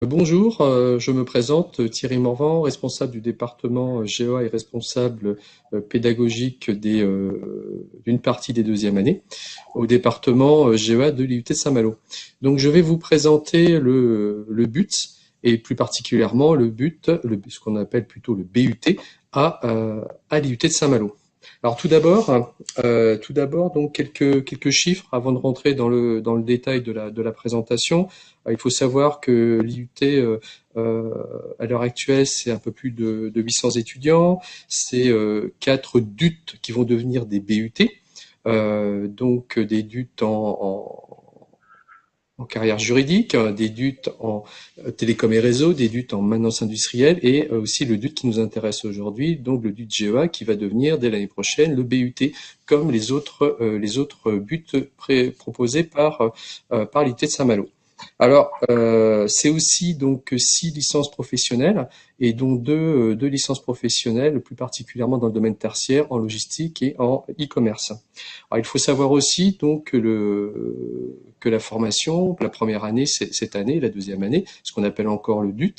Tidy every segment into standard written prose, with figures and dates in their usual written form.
Bonjour, je me présente Thierry Morvan, responsable du département GEA et responsable pédagogique d'une partie des deuxième années au département GEA de l'IUT de Saint-Malo. Donc je vais vous présenter le but et plus particulièrement ce qu'on appelle plutôt le BUT à l'IUT de Saint-Malo. Alors tout d'abord donc quelques chiffres avant de rentrer dans le détail de la présentation. Il faut savoir que l'IUT à l'heure actuelle c'est un peu plus de 800 étudiants, c'est 4 DUT qui vont devenir des BUT, donc des DUT en carrière juridique, des DUT en télécom et réseau, des DUT en maintenance industrielle et aussi le DUT qui nous intéresse aujourd'hui, donc le DUT GEA qui va devenir dès l'année prochaine le BUT comme les autres buts proposés par l'IUT de Saint-Malo. Alors, c'est aussi donc 6 licences professionnelles et dont deux licences professionnelles, plus particulièrement dans le domaine tertiaire, en logistique et en e-commerce. Alors, il faut savoir aussi donc que la formation, la première année, cette année, la deuxième année, ce qu'on appelle encore le DUT,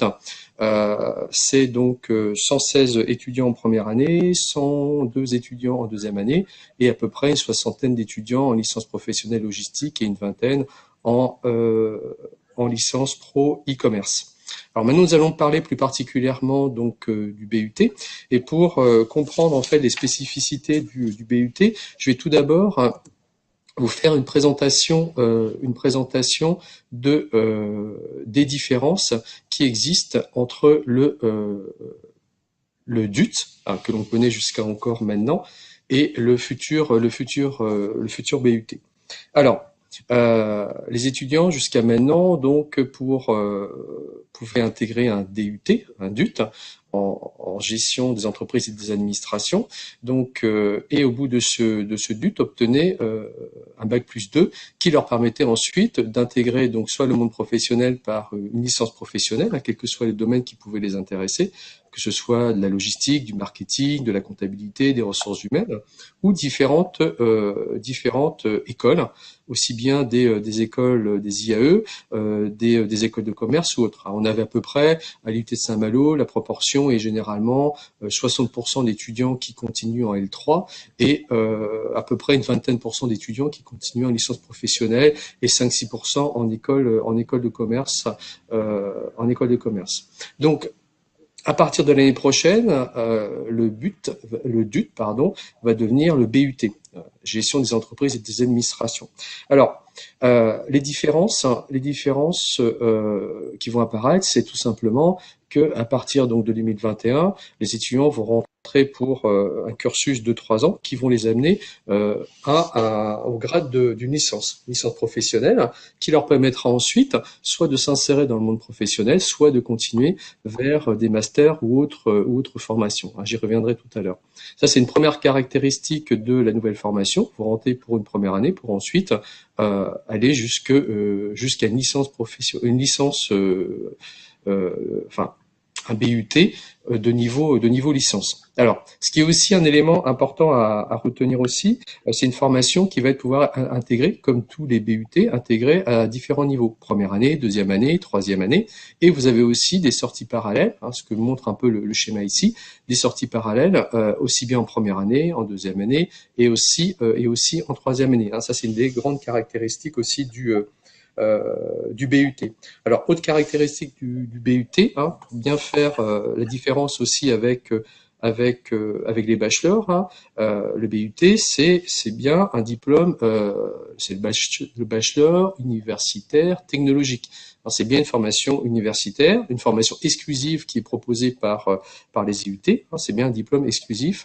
c'est donc 116 étudiants en première année, 102 étudiants en deuxième année et à peu près une soixantaine d'étudiants en licence professionnelle logistique et une vingtaine en licence pro e-commerce. Alors maintenant, nous allons parler plus particulièrement donc du BUT et pour comprendre en fait les spécificités du BUT, je vais tout d'abord vous faire une présentation des différences qui existent entre le DUT que l'on connaît jusqu'à encore maintenant et le futur BUT. Alors, les étudiants jusqu'à maintenant donc pouvaient intégrer un DUT, un DUT en gestion des entreprises et des administrations. Donc et au bout de ce DUT obtenaient un bac+2 qui leur permettait ensuite d'intégrer donc soit le monde professionnel par une licence professionnelle, quels que soient les domaines qui pouvaient les intéresser, que ce soit de la logistique, du marketing, de la comptabilité, des ressources humaines, ou différentes écoles, aussi bien des écoles des IAE, des écoles de commerce ou autres. On avait à peu près à l'IUT de Saint-Malo, la proportion est généralement 60% d'étudiants qui continuent en L3 et à peu près une vingtaine % d'étudiants qui continuent en licence professionnelle et 5-6% en école de commerce. Donc à partir de l'année prochaine, le DUT va devenir le BUT, gestion des entreprises et des administrations. Alors, les différences qui vont apparaître, c'est tout simplement que à partir donc de 2021, les étudiants vont rentrer pour un cursus de 3 ans qui vont les amener au grade d'une licence professionnelle, qui leur permettra ensuite soit de s'insérer dans le monde professionnel, soit de continuer vers des masters ou autres formations. J'y reviendrai tout à l'heure. Ça, c'est une première caractéristique de la nouvelle formation. Vous rentrez pour une première année pour ensuite aller jusqu'à une licence un BUT de niveau licence. Alors, ce qui est aussi un élément important à retenir aussi, c'est une formation qui va pouvoir intégrer, comme tous les BUT, intégrés à différents niveaux. Première année, deuxième année, troisième année. Et vous avez aussi des sorties parallèles, ce que montre un peu le schéma ici, des sorties parallèles, aussi bien en première année, en deuxième année, et aussi en troisième année. Ça, c'est une des grandes caractéristiques aussi du BUT. Alors, autre caractéristique du BUT, pour bien faire la différence aussi avec les bachelors, le BUT, c'est bien un diplôme, c'est le bachelor universitaire technologique. C'est bien une formation universitaire, une formation exclusive qui est proposée par les IUT. C'est bien un diplôme exclusif,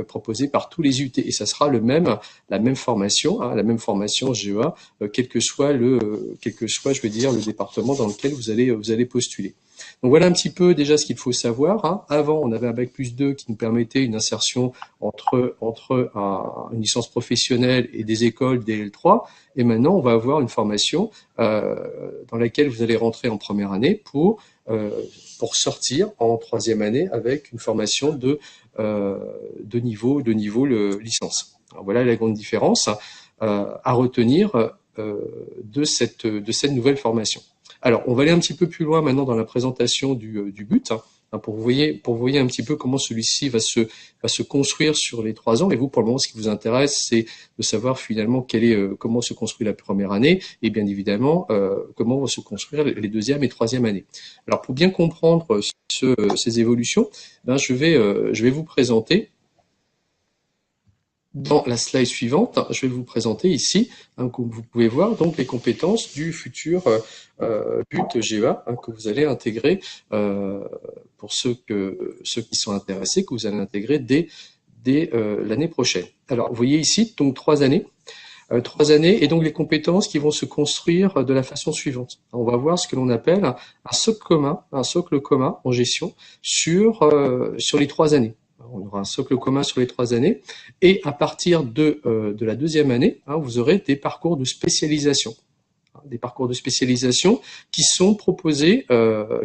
proposé par tous les IUT. Et ça sera la même formation GEA, quel que soit, je veux dire, le département dans lequel vous allez postuler. Donc voilà un petit peu déjà ce qu'il faut savoir. Avant, on avait un bac+2 qui nous permettait une insertion entre une licence professionnelle et des écoles des L3. Et maintenant, on va avoir une formation dans laquelle vous allez rentrer en première année pour sortir en troisième année avec une formation de niveau licence. Alors voilà la grande différence à retenir de cette nouvelle formation. Alors, on va aller un petit peu plus loin maintenant dans la présentation du but, pour vous voyez un petit peu comment celui-ci va se construire sur les 3 ans. Et vous, pour le moment, ce qui vous intéresse, c'est de savoir finalement comment se construit la première année et bien évidemment comment vont se construire les deuxième et troisième années. Alors, pour bien comprendre ces évolutions, je vais vous présenter dans la slide suivante, je vais vous présenter ici, comme vous pouvez voir, donc les compétences du futur but GEA que vous allez intégrer pour ceux qui sont intéressés, que vous allez intégrer dès l'année prochaine. Alors, vous voyez ici, donc 3 années. 3 années et donc les compétences qui vont se construire de la façon suivante. On va voir ce que l'on appelle un socle commun en gestion sur les 3 années. On aura un socle commun sur les 3 années et à partir de la deuxième année, vous aurez des parcours de spécialisation. Des parcours de spécialisation qui sont proposés,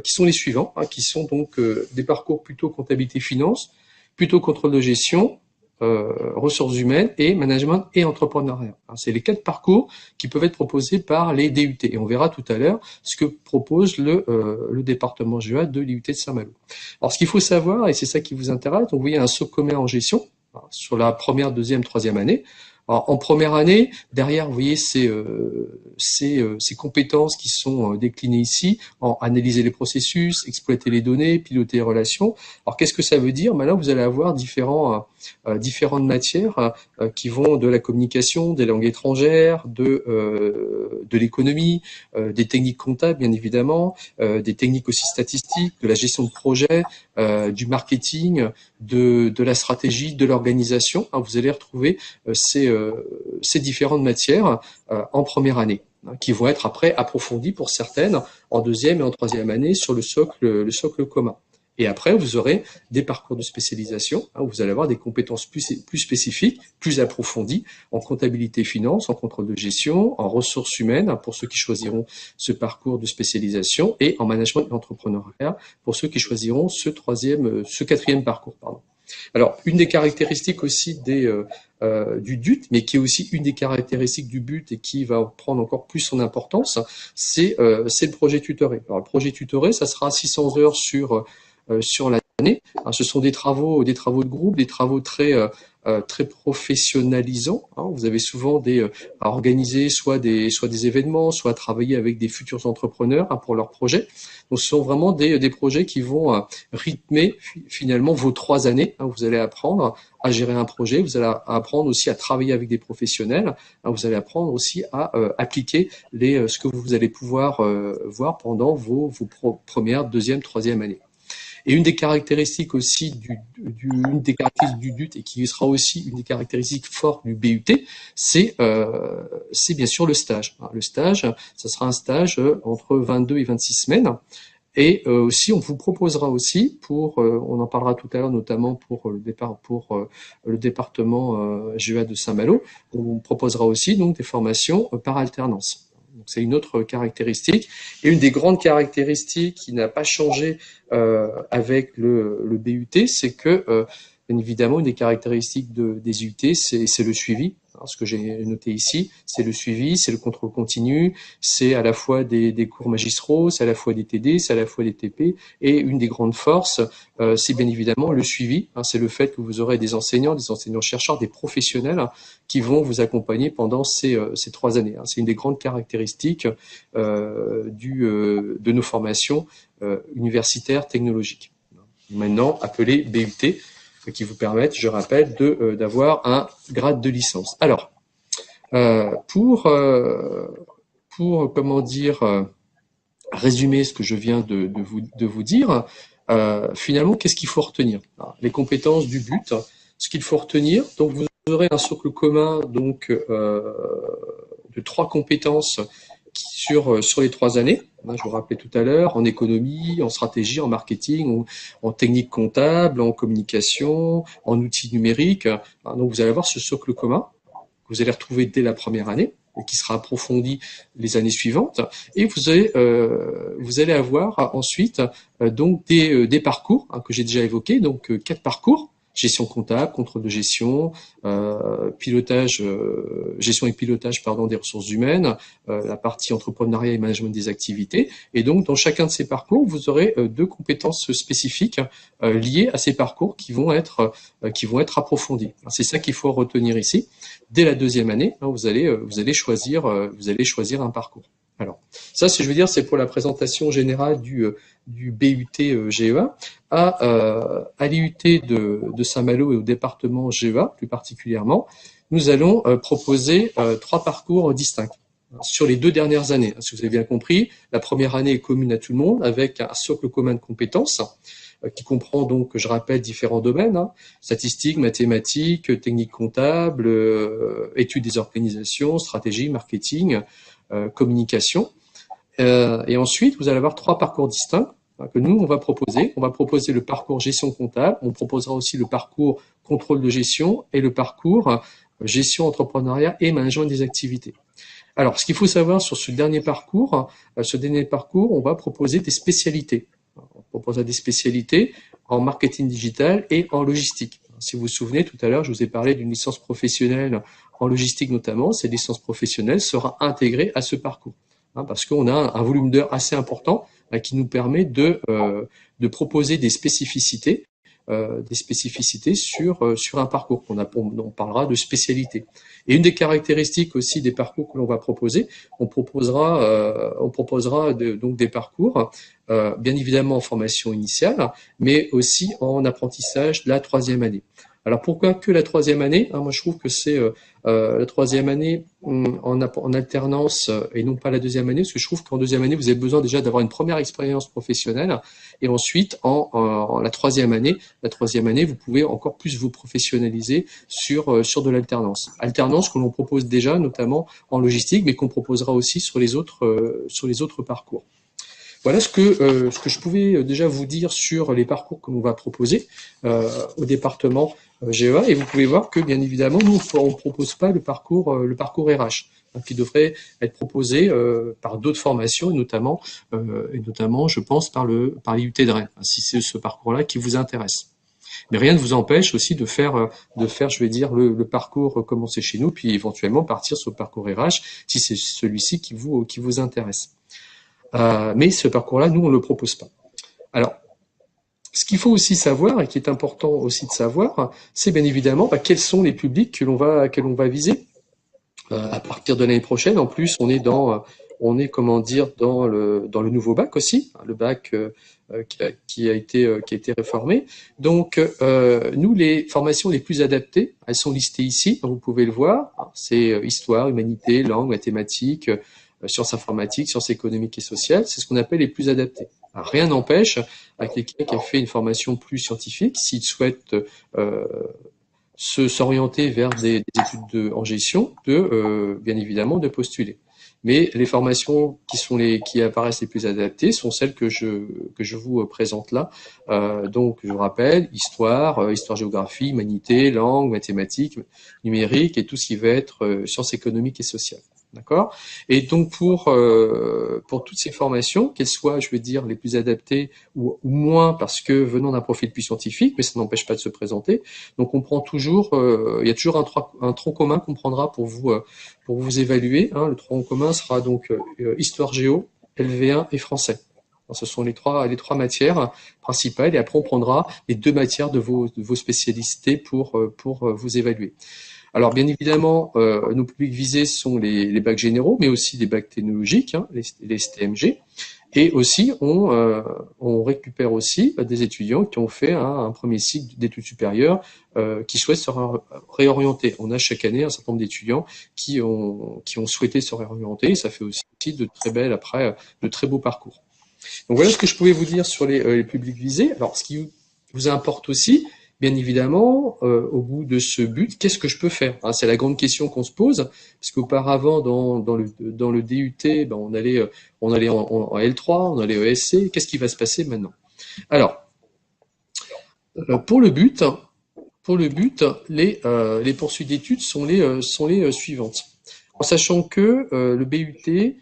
qui sont les suivants, qui sont donc des parcours plutôt comptabilité finance, plutôt contrôle de gestion, ressources humaines et management et entrepreneuriat. C'est les 4 parcours qui peuvent être proposés par les DUT. Et on verra tout à l'heure ce que propose le département GEA de l'IUT de Saint-Malo. Alors, ce qu'il faut savoir, et c'est ça qui vous intéresse, donc vous voyez un socle commun en gestion sur la première, deuxième, troisième année. Alors, en première année, derrière, vous voyez ces compétences qui sont déclinées ici en analyser les processus, exploiter les données, piloter les relations. Alors, qu'est-ce que ça veut dire? Là, vous allez avoir différentes matières qui vont de la communication, des langues étrangères, de l'économie, des techniques comptables, bien évidemment, des techniques aussi statistiques, de la gestion de projet, du marketing, de la stratégie, de l'organisation. Vous allez retrouver ces différentes matières en première année, qui vont être après approfondies pour certaines en deuxième et en troisième année sur le socle commun. Et après, vous aurez des parcours de spécialisation, où vous allez avoir des compétences plus spécifiques, plus approfondies en comptabilité finance, en contrôle de gestion, en ressources humaines, pour ceux qui choisiront ce parcours de spécialisation, et en management et entrepreneuriat, pour ceux qui choisiront ce quatrième parcours, pardon. Alors, une des caractéristiques aussi du DUT, mais qui est aussi une des caractéristiques du but et qui va prendre encore plus son importance, c'est le projet tutoré. Alors, le projet tutoré, ça sera 600 heures sur l'année. Ce sont des travaux de groupe, des travaux très professionnalisants. Vous avez souvent à organiser soit des événements, soit à travailler avec des futurs entrepreneurs pour leurs projets. Donc, ce sont vraiment des projets qui vont rythmer finalement vos 3 années. Vous allez apprendre à gérer un projet, vous allez apprendre aussi à travailler avec des professionnels, vous allez apprendre aussi à appliquer ce que vous allez pouvoir voir pendant vos premières, deuxième, troisième années. Et une des caractéristiques aussi une des caractéristiques du DUT et qui sera aussi une des caractéristiques fortes du BUT, c'est bien sûr le stage. Le stage, ça sera un stage entre 22 et 26 semaines. Et aussi, on vous proposera aussi on en parlera tout à l'heure, notamment pour le département GEA de Saint-Malo, on vous proposera aussi donc des formations par alternance. Donc, c'est une autre caractéristique. Et une des grandes caractéristiques qui n'a pas changé avec le BUT, c'est que, bien évidemment, une des caractéristiques des UT, c'est le suivi. Alors, ce que j'ai noté ici, c'est le suivi, c'est le contrôle continu, c'est à la fois des cours magistraux, c'est à la fois des TD, c'est à la fois des TP. Et une des grandes forces, c'est bien évidemment le suivi. C'est le fait que vous aurez des enseignants-chercheurs, des professionnels qui vont vous accompagner pendant ces 3 années. C'est une des grandes caractéristiques de nos formations universitaires technologiques. Maintenant appelées BUT, qui vous permettent, je rappelle, d'avoir un grade de licence. Alors, pour comment dire, résumer ce que je viens de vous dire, finalement, qu'est-ce qu'il faut retenir? Les compétences du but, ce qu'il faut retenir. Donc, vous aurez un socle commun donc de 3 compétences sur les 3 années. Je vous rappelais tout à l'heure, en économie, en stratégie, en marketing, en technique comptable, en communication, en outils numériques. Donc vous allez avoir ce socle commun que vous allez retrouver dès la première année et qui sera approfondi les années suivantes. Et vous allez avoir ensuite donc des parcours que j'ai déjà évoqués, donc 4 parcours gestion comptable, contrôle de gestion, pilotage, gestion et pilotage des ressources humaines, la partie entrepreneuriat et management des activités. Et donc, dans chacun de ces parcours, vous aurez 2 compétences spécifiques liées à ces parcours qui vont être approfondies. C'est ça qu'il faut retenir ici. Dès la 2e année, vous allez choisir un parcours. Alors, ça, c'est pour la présentation générale du BUT GEA. À l'IUT de Saint-Malo et au département GEA, plus particulièrement, nous allons proposer 3 parcours distincts sur les 2 dernières années. Si vous avez bien compris, la première année est commune à tout le monde, avec un socle commun de compétences, qui comprend donc, je rappelle, différents domaines, statistiques, mathématiques, techniques comptables, études des organisations, stratégie, marketing, communication. Et ensuite, vous allez avoir 3 parcours distincts que nous, on va proposer. On va proposer le parcours gestion comptable, on proposera aussi le parcours contrôle de gestion et le parcours gestion entrepreneuriat et management des activités. Alors, ce qu'il faut savoir sur ce dernier parcours, on va proposer des spécialités. On proposera des spécialités en marketing digital et en logistique. Si vous vous souvenez, tout à l'heure, je vous ai parlé d'une licence professionnelle en logistique notamment. Cette licence professionnelle sera intégrée à ce parcours, parce qu'on a un volume d'heures assez important qui nous permet de proposer des spécificités sur un parcours. On parlera de spécialité. Et une des caractéristiques aussi des parcours que l'on va proposer, on proposera donc des parcours, bien évidemment en formation initiale, mais aussi en apprentissage de la 3e année. Alors pourquoi que la 3e année? Moi je trouve que c'est la 3e année en alternance et non pas la 2e année, parce que je trouve qu'en 2e année vous avez besoin déjà d'avoir une première expérience professionnelle, et ensuite en la 3e année, vous pouvez encore plus vous professionnaliser sur de l'alternance. Alternance que l'on propose déjà notamment en logistique, mais qu'on proposera aussi sur les autres parcours. Voilà ce que je pouvais déjà vous dire sur les parcours que l'on va proposer au département GEA, et vous pouvez voir que bien évidemment nous on propose pas le parcours RH, qui devrait être proposé par d'autres formations, et notamment je pense par l'IUT de Rennes, si c'est ce parcours-là qui vous intéresse. Mais rien ne vous empêche aussi de faire je vais dire le parcours commencer chez nous, puis éventuellement partir sur le parcours RH si c'est celui-ci qui vous intéresse. Mais ce parcours-là, nous, on ne le propose pas. Alors, ce qu'il faut aussi savoir, et qui est important aussi de savoir, c'est bien évidemment quels sont les publics que l'on va viser. À partir de l'année prochaine, en plus, on est dans le nouveau bac aussi, le bac qui a été réformé. Donc, nous, les formations les plus adaptées, elles sont listées ici, vous pouvez le voir. C'est histoire, humanité, langue, mathématiques, sciences informatiques, sciences économiques et sociales, c'est ce qu'on appelle les plus adaptés. Alors, rien n'empêche à quelqu'un qui a fait une formation plus scientifique, s'il souhaite s'orienter vers des études en gestion, bien évidemment de postuler. Mais les formations qui apparaissent les plus adaptées sont celles que je vous présente là. Donc, je vous rappelle, histoire-géographie, humanité, langue, mathématiques, numérique et tout ce qui va être sciences économiques et sociales. D'accord? Et donc pour toutes ces formations, qu'elles soient, je veux dire, les plus adaptées ou moins parce que venant d'un profil plus scientifique, mais ça n'empêche pas de se présenter. Donc on prend toujours, il y a toujours un tronc commun qu'on prendra pour vous évaluer. Le tronc commun sera donc histoire géo, LV1 et français. Alors, ce sont les trois matières principales, et après on prendra les 2 matières de vos spécialités pour vous évaluer. Alors bien évidemment, nos publics visés sont les bacs généraux, mais aussi les bacs technologiques, les STMG, et aussi on récupère aussi des étudiants qui ont fait un premier cycle d'études supérieures, qui souhaitent se réorienter. On a chaque année un certain nombre d'étudiants qui ont souhaité se réorienter, et ça fait aussi de très beaux parcours. Donc voilà ce que je pouvais vous dire sur les publics visés. Alors ce qui vous importe aussi, bien évidemment, au bout de ce but, qu'est-ce que je peux faire? C'est la grande question qu'on se pose, parce qu'auparavant, dans le DUT, on allait en L3, on allait au SC. Qu'est-ce qui va se passer maintenant? Alors, pour le but, les poursuites d'études sont les suivantes. En sachant que le BUT,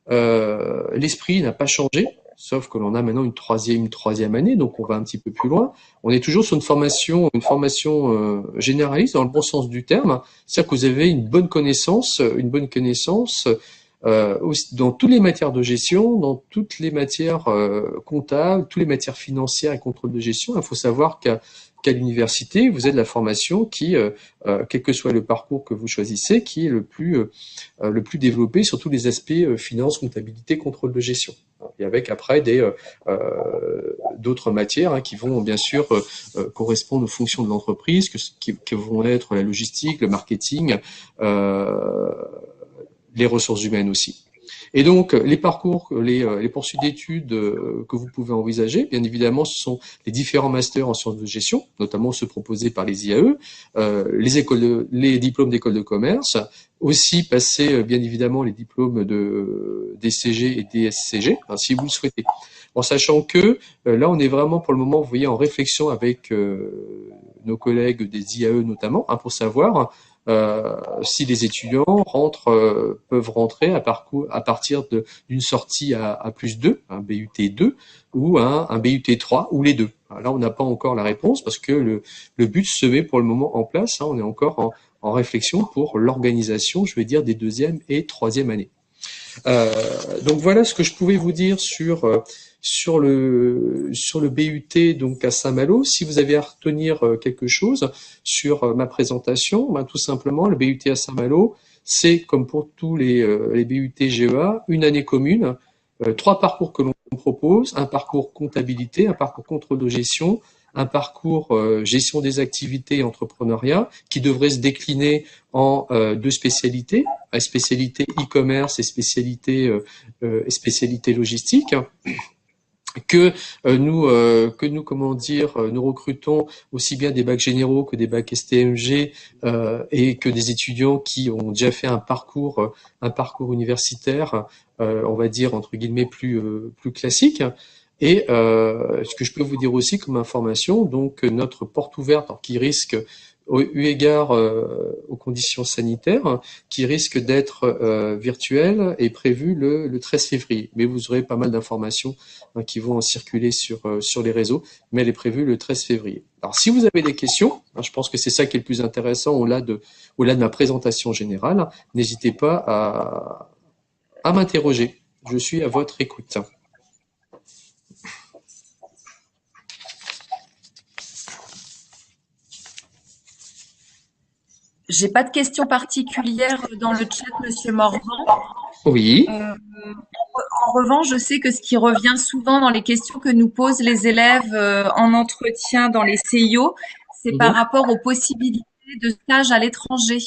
l'esprit n'a pas changé. sauf que l'on a maintenant une troisième année, donc on va un petit peu plus loin. On est toujours sur une formation généraliste dans le bon sens du terme, c'est-à-dire que vous avez une bonne connaissance dans toutes les matières de gestion, dans toutes les matières comptables, toutes les matières financières et contrôle de gestion. Il faut savoir qu'à l'université, vous avez de la formation qui, quel que soit le parcours que vous choisissez, qui est le plus développé sur tous les aspects finance, comptabilité, contrôle de gestion. Et avec après d'autres matières qui vont bien sûr correspondre aux fonctions de l'entreprise, qui vont être la logistique, le marketing, les ressources humaines aussi. Et donc, les parcours, les poursuites d'études que vous pouvez envisager, bien évidemment, ce sont les différents masters en sciences de gestion, notamment ceux proposés par les IAE, les diplômes d'école de commerce, aussi passer, bien évidemment, les diplômes de DCG et DSCG, si vous le souhaitez. En sachant que là, on est vraiment, pour le moment, vous voyez, en réflexion avec nos collègues des IAE notamment, pour savoir si les étudiants peuvent rentrer à partir d'une sortie à plus 2, un BUT 2 ou un BUT 3 ou les deux. Alors là, on n'a pas encore la réponse parce que le but se met pour le moment en place. On est encore en réflexion pour l'organisation, je vais dire, des deuxième et troisième années. Donc voilà ce que je pouvais vous dire sur le BUT donc à Saint-Malo. Si vous avez à retenir quelque chose sur ma présentation, tout simplement le BUT à Saint-Malo, c'est comme pour tous les BUT GEA, une année commune, 3 parcours que l'on propose, un parcours comptabilité, un parcours contrôle de gestion, un parcours gestion des activités et entrepreneuriat qui devrait se décliner en 2 spécialités, spécialité e-commerce et spécialité logistique. Que nous comment dire nous recrutons aussi bien des bacs généraux que des bacs STMG et que des étudiants qui ont déjà fait un parcours universitaire on va dire entre guillemets plus classique. Et ce que je peux vous dire aussi comme information, donc notre porte ouverte qui risque eu égard aux conditions sanitaires, qui risque d'être virtuelle, est prévue le 13 février. Mais vous aurez pas mal d'informations qui vont circuler sur les réseaux, mais elle est prévue le 13 février. Alors si vous avez des questions, je pense que c'est ça qui est le plus intéressant au-delà de ma présentation générale, n'hésitez pas à m'interroger. Je suis à votre écoute. J'ai pas de questions particulières dans le chat, Monsieur Morvan. Oui. En revanche, je sais que ce qui revient souvent dans les questions que nous posent les élèves en entretien dans les CIO, c'est par rapport aux possibilités de stage à l'étranger.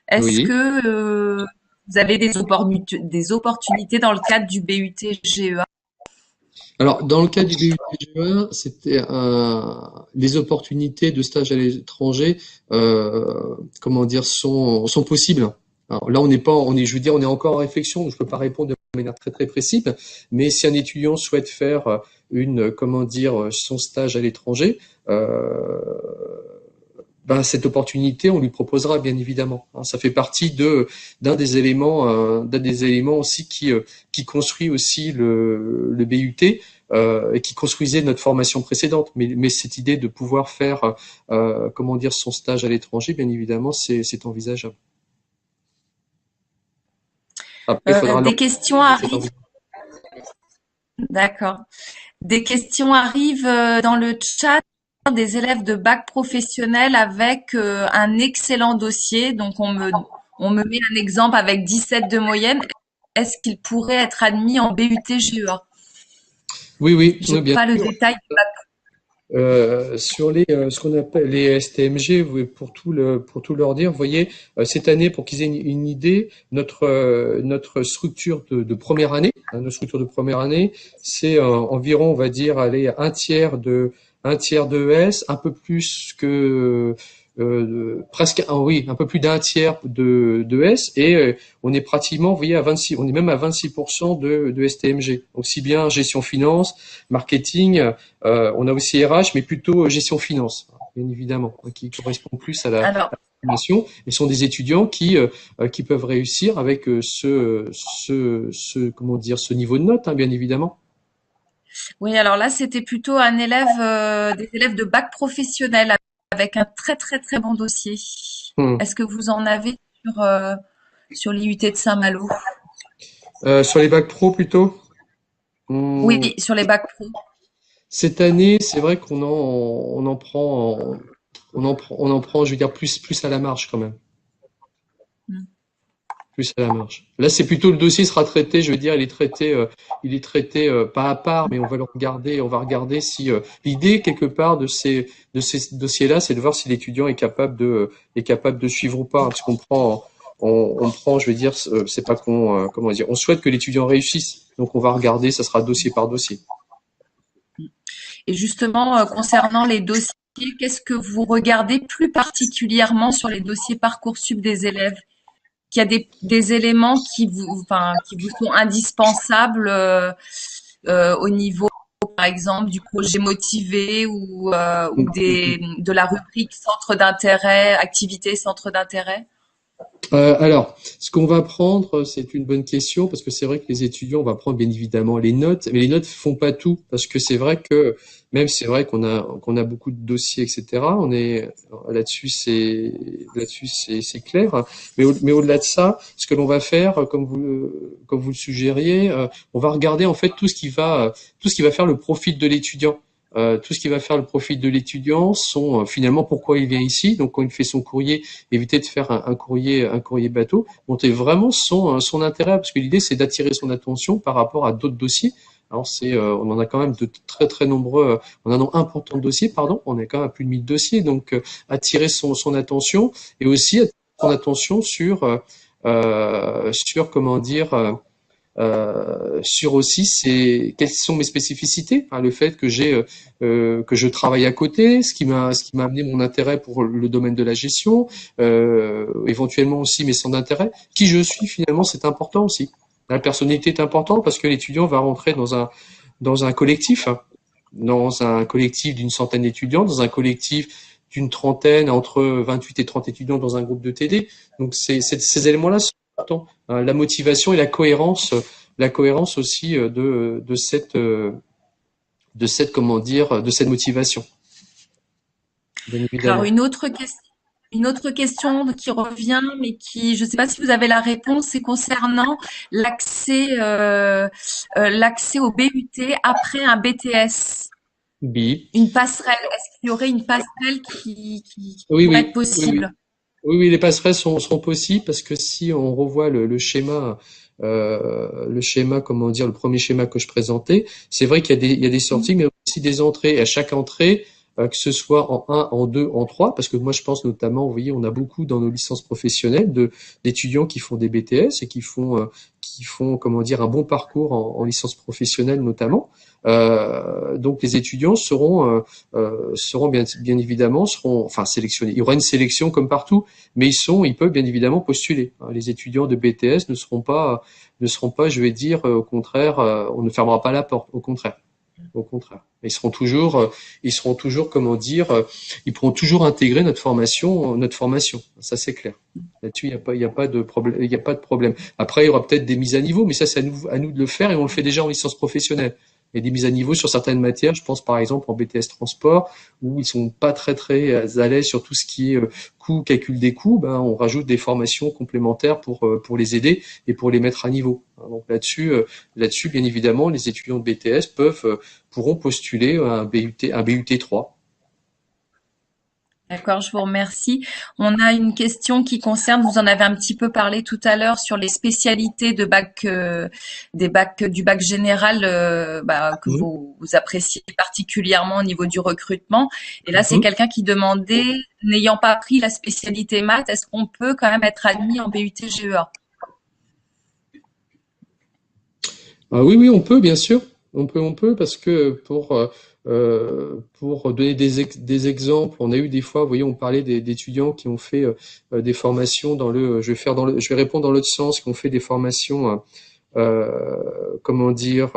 Est-ce que vous avez des opportunités dans le cadre du BUT GEA? Alors, dans le cas du BUT GEA, c'était les opportunités de stage à l'étranger, comment dire, sont possibles. Alors là, on est encore en réflexion, donc je peux pas répondre de manière très très précise. Mais si un étudiant souhaite faire son stage à l'étranger, cette opportunité, on lui proposera bien évidemment. Ça fait partie d'un des éléments aussi qui construit aussi le BUT et qui construisait notre formation précédente. Mais cette idée de pouvoir faire son stage à l'étranger, bien évidemment, c'est envisageable. Après, des questions arrivent. D'accord. Des questions arrivent dans le chat des élèves de bac professionnel avec un excellent dossier. Donc, on me met un exemple avec 17 de moyenne. Est-ce qu'il pourrait être admis en BUT GEA? Oui, je n'ai pas le détail du bac. Sur ce qu'on appelle les STMG, pour tout leur dire, vous voyez, cette année, pour qu'ils aient une idée, notre structure de première année, c'est environ, on va dire, un tiers de ES, un peu plus que un peu plus d'un tiers de ES, et on est pratiquement, vous voyez, on est même à 26% de STMG. Aussi bien gestion finance, marketing, on a aussi RH, mais plutôt gestion finance, bien évidemment, qui correspond plus à la formation, et sont des étudiants qui peuvent réussir avec ce niveau de note, bien évidemment. Oui, alors là, c'était plutôt un élève, des élèves de bac professionnel avec un très très très bon dossier. Hmm. Est-ce que vous en avez sur l'IUT de Saint-Malo? Sur les bacs pro plutôt. Hmm. Oui, sur les bacs pro. Cette année, c'est vrai on en prend, on en prend, je veux dire, plus à la marge quand même. Mm. Plus à la marge. Là, c'est plutôt le dossier sera traité, je veux dire, il est traité pas à part, mais on va le regarder, on va regarder si l'idée quelque part de ces dossiers-là, c'est de voir si l'étudiant est capable de suivre ou pas, hein, parce qu'on prend, on prend, je veux dire, c'est pas qu'on, comment dire, on souhaite que l'étudiant réussisse, donc on va regarder, ça sera dossier par dossier. Et justement, concernant les dossiers, qu'est-ce que vous regardez plus particulièrement sur les dossiers Parcoursup des élèves? Qu'il y a des éléments qui vous sont indispensables au niveau, par exemple, du projet motivé ou de la rubrique centre d'intérêt, activité centre d'intérêt? Alors, ce qu'on va prendre, c'est une bonne question parce que c'est vrai que les étudiants, on va prendre bien évidemment les notes, mais les notes font pas tout parce que c'est vrai que même c'est vrai qu'on a beaucoup de dossiers, etc. On est là-dessus c'est clair. Mais au-delà de ça, ce que l'on va faire, comme vous le suggériez, on va regarder en fait tout ce qui va faire le profil de l'étudiant. Tout ce qui va faire le profil de l'étudiant sont finalement pourquoi il vient ici. Donc quand il fait son courrier, éviter de faire un courrier bateau, monter vraiment son intérêt, parce que l'idée c'est d'attirer son attention par rapport à d'autres dossiers. Alors on en a quand même de très très nombreux, on en a un important de dossiers, pardon, on est quand même à plus de 1000 dossiers, donc attirer son attention et aussi attirer son attention sur comment dire, sur aussi quelles sont mes spécificités, hein, le fait que je travaille à côté, ce qui m'a amené mon intérêt pour le domaine de la gestion, éventuellement aussi mes centres d'intérêt, qui je suis finalement, c'est important aussi. La personnalité est importante parce que l'étudiant va rentrer dans un collectif, hein, dans un collectif d'une centaine d'étudiants, dans un collectif d'une trentaine, entre 28 et 30 étudiants dans un groupe de TD. Donc ces éléments-là sont importants, hein, la motivation et la cohérence aussi de cette comment dire, de cette motivation, bien Alors évidemment. une autre question qui revient, mais qui, je ne sais pas si vous avez la réponse, c'est concernant l'accès au BUT après un BTS. Bi. Une passerelle. Est-ce qu'il y aurait une passerelle qui Oui, pourrait être oui, oui, oui. possible? Oui, oui, les passerelles seront possibles parce que si on revoit le schéma, comment dire, le premier schéma que je présentais, c'est vrai il y a des sorties, mais aussi des entrées. Et à chaque entrée, que ce soit en un, en 2, en 3, parce que moi je pense notamment, vous voyez, on a beaucoup dans nos licences professionnelles d'étudiants qui font des BTS et qui font, comment dire, un bon parcours en licence professionnelle notamment. Donc les étudiants seront bien évidemment enfin sélectionnés. Il y aura une sélection comme partout, mais ils peuvent bien évidemment postuler. Les étudiants de BTS ne seront pas, je vais dire, au contraire, on ne fermera pas la porte, au contraire. Au contraire. Ils seront toujours, comment dire, ils pourront toujours intégrer notre formation. Ça, c'est clair. Là-dessus, il y a pas de problème, il y a pas de problème. Après, il y aura peut-être des mises à niveau, mais ça, c'est à nous de le faire et on le fait déjà en licence professionnelle. Il y a des mises à niveau sur certaines matières. Je pense par exemple en BTS transport où ils sont pas très à l'aise sur tout ce qui est coût, calcul des coûts. Ben, on rajoute des formations complémentaires pour les aider et pour les mettre à niveau. Donc là-dessus, bien évidemment, les étudiants de BTS pourront postuler un BUT 3. D'accord, je vous remercie. On a une question qui concerne, vous en avez un petit peu parlé tout à l'heure sur les spécialités de bac, du bac général que Mmh. vous appréciez particulièrement au niveau du recrutement. Et là, c'est Mmh. quelqu'un qui demandait, n'ayant pas pris la spécialité maths, est-ce qu'on peut quand même être admis en BUT GEA? Ah oui, oui, on peut, bien sûr. On peut, parce que pour donner des exemples, on a eu des fois, vous voyez, on parlait d'étudiants qui ont fait des formations je vais répondre dans l'autre sens, qui ont fait des formations, comment dire,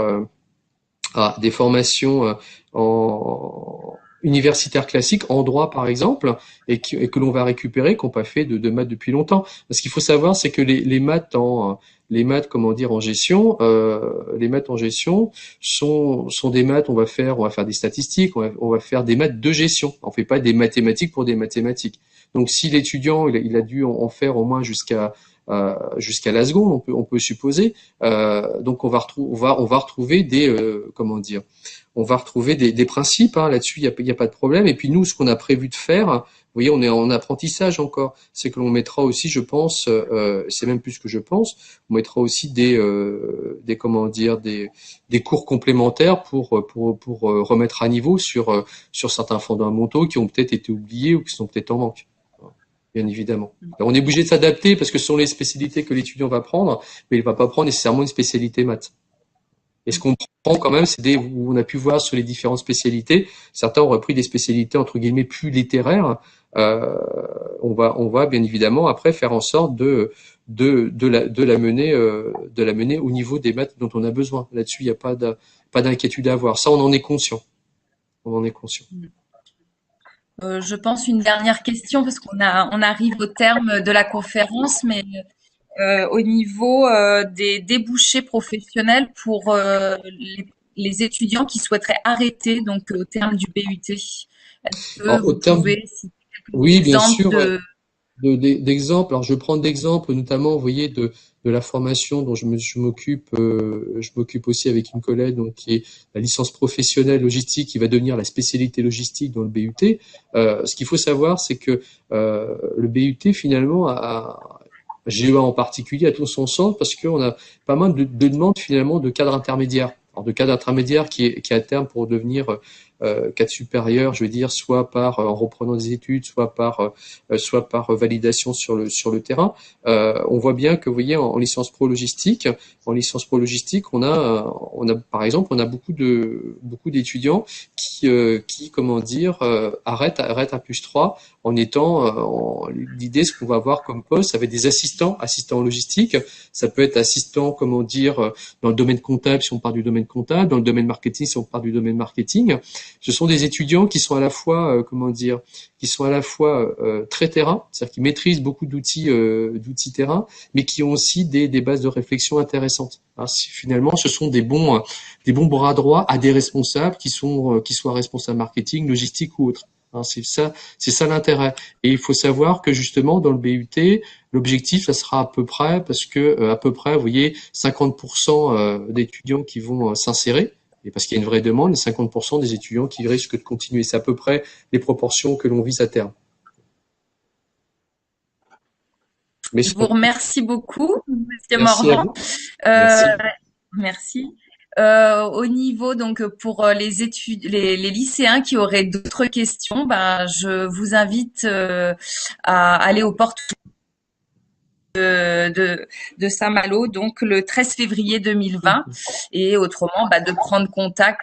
des formations en universitaires classiques en droit par exemple et que l'on va récupérer, qui n'ont pas fait de maths depuis longtemps. Ce qu'il faut savoir, c'est que les maths les maths, comment dire, en gestion, les maths en gestion sont des maths. On va faire des statistiques, on va faire des maths de gestion. On fait pas des mathématiques pour des mathématiques. Donc, si l'étudiant il a dû en faire au moins jusqu'à la seconde, on peut supposer. Donc, on va retrouver des comment dire, on va retrouver des principes. Hein, là-dessus, il y a pas de problème. Et puis nous, ce qu'on a prévu de faire. Vous voyez, on est en apprentissage encore. C'est que l'on mettra aussi, je pense, c'est même plus que je pense, on mettra aussi comment dire, des cours complémentaires pour remettre à niveau sur certains fondamentaux qui ont peut-être été oubliés ou qui sont peut-être en manque. Bien évidemment. Alors, on est obligé de s'adapter parce que ce sont les spécialités que l'étudiant va prendre, mais il va pas prendre nécessairement une spécialité maths. Et ce qu'on prend quand même, où on a pu voir sur les différentes spécialités, certains auraient pris des spécialités entre guillemets plus littéraires. On va bien évidemment après faire en sorte de la mener au niveau des maths dont on a besoin. Là-dessus, il n'y a pas d'inquiétude à avoir. Ça, on en est conscient. On en est conscient. Je pense une dernière question parce on arrive au terme de la conférence, mais au niveau des débouchés professionnels pour les étudiants qui souhaiteraient arrêter donc au terme du BUT. Est-ce que vous pouvez citer oui, bien sûr. D'exemples. Alors, je vais prendre d'exemples, notamment, vous voyez, de la formation dont je m'occupe aussi avec une collègue, donc qui est la licence professionnelle logistique, qui va devenir la spécialité logistique dans le BUT. Ce qu'il faut savoir, c'est que le BUT finalement GEA en particulier, a tout son sens parce qu'on a pas mal de demandes finalement de cadres intermédiaires. Alors de cadres intermédiaires qui à terme pour devenir cadre supérieur, je veux dire, soit par en reprenant des études, soit par validation sur le terrain. On voit bien que, vous voyez, en licence pro logistique, on a par exemple, on a beaucoup d'étudiants qui comment dire, arrêtent à +3 en étant l'idée, ce qu'on va avoir comme poste, ça va être des assistants logistiques. Ça peut être assistant, comment dire, dans le domaine comptable si on part du domaine comptable, dans le domaine marketing si on part du domaine marketing. Ce sont des étudiants qui sont à la fois, très terrain, c'est-à-dire qui maîtrisent beaucoup d'outils terrain, mais qui ont aussi des bases de réflexion intéressantes. Hein, finalement, ce sont des bons bras droits à des responsables qui soient responsables marketing, logistique ou autres. Hein, c'est ça l'intérêt. Et il faut savoir que justement dans le BUT, l'objectif, ça sera à peu près, parce que à peu près, vous voyez, 50% d'étudiants qui vont s'insérer. Et parce qu'il y a une vraie demande, et 50% des étudiants qui risquent de continuer. C'est à peu près les proportions que l'on vise à terme. Mais je vous remercie beaucoup, Monsieur Morvan. Merci. Au niveau donc pour les études, les lycéens qui auraient d'autres questions, je vous invite à aller aux portes de Saint-Malo, donc le 13 février 2020, et autrement de prendre contact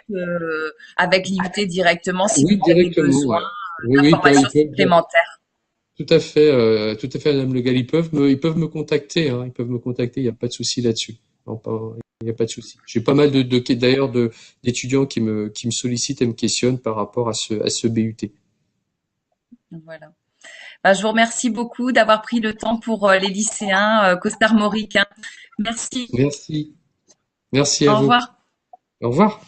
avec l'IUT directement si vous avez besoin d'informations supplémentaires. Tout à fait, Madame Le Gall, ils peuvent me contacter, hein, il n'y a pas de souci là-dessus. Il n'y a pas de souci. J'ai pas mal d'ailleurs d'étudiants qui me sollicitent et me questionnent par rapport à ce BUT. Voilà. Je vous remercie beaucoup d'avoir pris le temps pour les lycéens costarmoricains. Merci. Merci à vous. Au revoir. Au revoir.